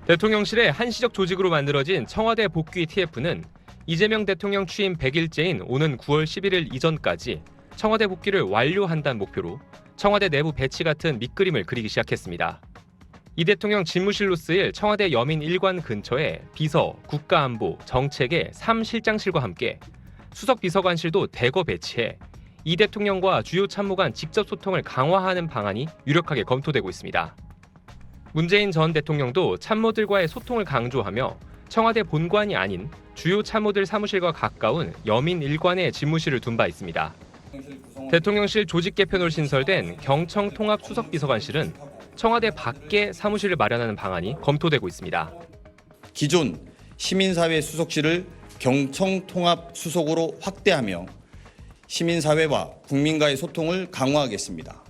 대통령실의 한시적 조직으로 만들어진 청와대 복귀 TF는 이재명 대통령 취임 100일째인 오는 9월 11일 이전까지 청와대 복귀를 완료한다는 목표로 청와대 내부 배치 같은 밑그림을 그리기 시작했습니다. 이 대통령 집무실로 쓰일 청와대 여민 1관 근처에 비서, 국가안보, 정책의 3실장실과 함께 수석비서관실도 대거 배치해 이 대통령과 주요 참모 간 직접 소통을 강화하는 방안이 유력하게 검토되고 있습니다. 문재인 전 대통령도 참모들과의 소통을 강조하며 청와대 본관이 아닌 주요 참모들 사무실과 가까운 여민 1관에 집무실을 둔 바 있습니다. 대통령실 조직 개편으로 신설된 경청통합수석비서관실은 청와대 밖에 사무실을 마련하는 방안이 검토되고 있습니다. 기존 시민사회 수석실을 경청통합수석으로 확대하며 시민사회와 국민과의 소통을 강화하겠습니다.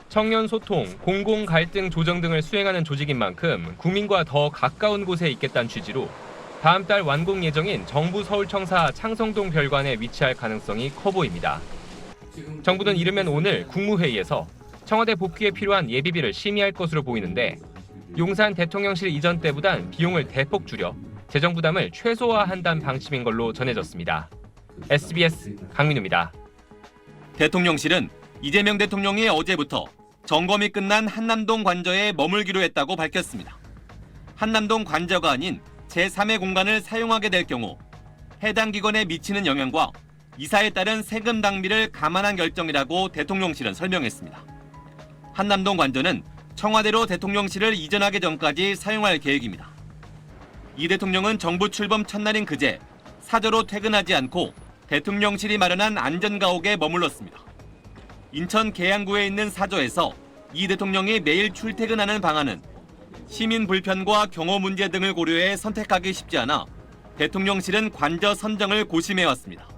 청년 소통, 공공 갈등 조정 등을 수행하는 조직인 만큼 국민과 더 가까운 곳에 있겠다는 취지로 다음 달 완공 예정인 정부 서울청사 창성동 별관에 위치할 가능성이 커 보입니다. 정부는 이르면 오늘 국무회의에서 청와대 복귀에 필요한 예비비를 심의할 것으로 보이는데 용산 대통령실 이전 때보단 비용을 대폭 줄여 재정 부담을 최소화한다는 방침인 걸로 전해졌습니다. SBS 강민우입니다. 대통령실은 이재명 대통령이 어제부터 점검이 끝난 한남동 관저에 머물기로 했다고 밝혔습니다. 한남동 관저가 아닌 제3의 공간을 사용하게 될 경우 해당 기관에 미치는 영향과 이사에 따른 세금 낭비를 감안한 결정이라고 대통령실은 설명했습니다. 한남동 관저는 청와대로 대통령실을 이전하기 전까지 사용할 계획입니다. 이 대통령은 정부 출범 첫날인 그제 사저로 퇴근하지 않고 대통령실이 마련한 안전가옥에 머물렀습니다. 인천 계양구에 있는 사저에서 이 대통령이 매일 출퇴근하는 방안은 시민 불편과 경호 문제 등을 고려해 선택하기 쉽지 않아 대통령실은 관저 선정을 고심해왔습니다.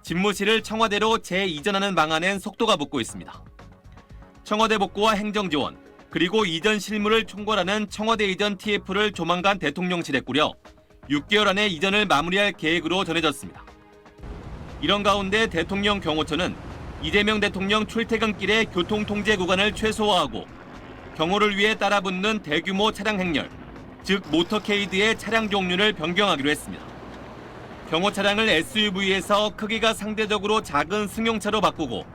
집무실을 청와대로 재이전하는 방안엔 속도가 붙고 있습니다. 청와대 복구와 행정지원, 그리고 이전 실무를 총괄하는 청와대 이전 TF를 조만간 대통령실에 꾸려 6개월 안에 이전을 마무리할 계획으로 전해졌습니다. 이런 가운데 대통령 경호처는 이재명 대통령 출퇴근길의 교통통제 구간을 최소화하고 경호를 위해 따라붙는 대규모 차량 행렬, 즉 모터케이드의 차량 종류를 변경하기로 했습니다. 경호 차량을 SUV에서 크기가 상대적으로 작은 승용차로 바꾸고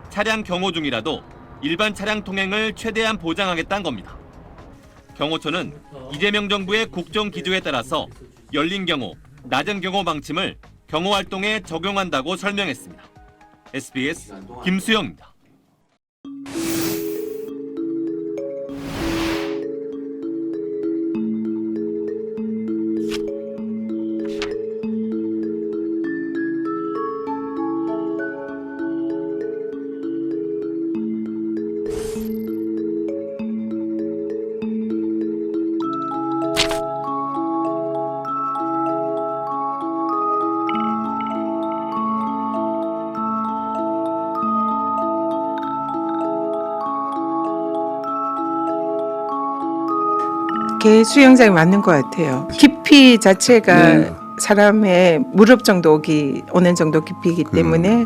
차량 경호 중이라도 일반 차량 통행을 최대한 보장하겠다는 겁니다. 경호처는 이재명 정부의 국정 기조에 따라서 열린 경호, 낮은 경호 방침을 경호 활동에 적용한다고 설명했습니다. SBS 김수영입니다. 개 수영장이 맞는 것 같아요. 깊이 자체가 사람의 무릎 정도 오는 정도 깊이이기 때문에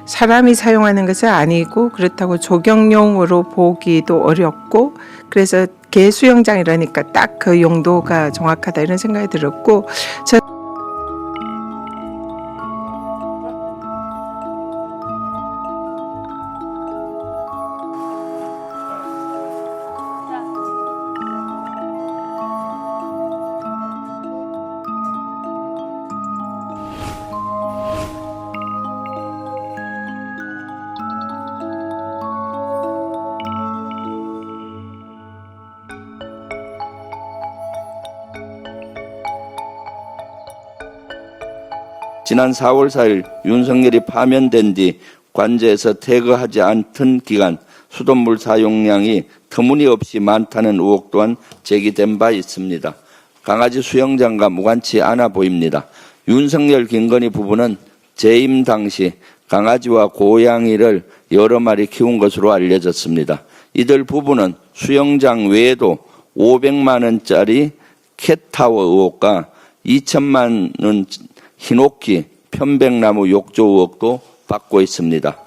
사람이 사용하는 것은 아니고 그렇다고 조경용으로 보기도 어렵고 그래서 개 수영장이라니까 딱 그 용도가 정확하다 이런 생각이 들었고 지난 4월 4일 윤석열이 파면된 뒤 관저에서 퇴거하지 않던 기간 수돗물 사용량이 터무니없이 많다는 의혹 또한 제기된 바 있습니다. 강아지 수영장과 무관치 않아 보입니다. 윤석열 김건희 부부는 재임 당시 강아지와 고양이를 여러 마리 키운 것으로 알려졌습니다. 이들 부부는 수영장 외에도 500만 원짜리 캣타워 의혹과 2천만 원 흰옥기, 편백나무 욕조 의혹도 받고 있습니다.